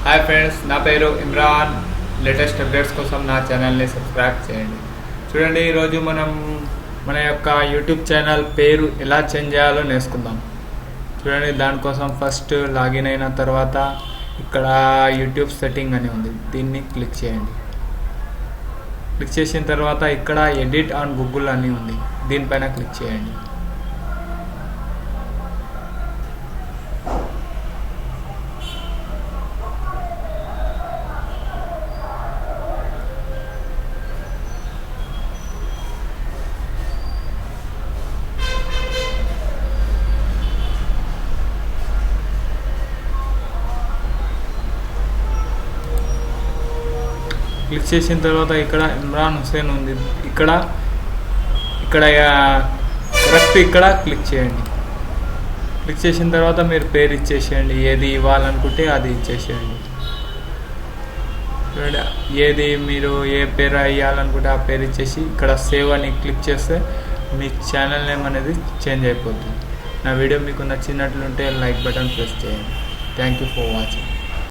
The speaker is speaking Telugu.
హాయ్ ఫ్రెండ్స్, నా పేరు ఇమ్రాన్. లేటెస్ట్ అప్డేట్స్ కోసం నా ఛానల్ని సబ్స్క్రైబ్ చేయండి. చూడండి, ఈరోజు మనం మన యొక్క యూట్యూబ్ ఛానల్ పేరు ఎలా చేంజ్ చేయాలో నేర్చుకుందాం. చూడండి, దానికోసం ఫస్ట్ లాగిన్ అయిన తర్వాత ఇక్కడ యూట్యూబ్ సెట్టింగ్ అని ఉంది, దీన్ని క్లిక్ చేయండి. క్లిక్ చేసిన తర్వాత ఇక్కడ ఎడిట్ ఆన్ గూగుల్ అని ఉంది, దీనిపైన క్లిక్ చేయండి. క్లిక్ చేసిన తర్వాత ఇక్కడ ఇమ్రాన్ హుసేన్ ఉంది, ఇక్కడ కరెక్ట్ ఇక్కడ క్లిక్ చేయండి. క్లిక్ చేసిన తర్వాత మీరు పేరు ఇచ్చేసేయండి, ఏది ఇవ్వాలనుకుంటే అది ఇచ్చేసేయండి. చూడండి, ఏది మీరు ఏ పేరు ఇవ్వాలనుకుంటే ఆ పేరు ఇచ్చేసి ఇక్కడ సేవ్ అని క్లిక్ చేస్తే మీ ఛానల్ నేమ్ అనేది చేంజ్ అయిపోతుంది. నా వీడియో మీకు నచ్చినట్లుంటే లైక్ బటన్ ప్రెస్ చేయండి. Thank you for watching.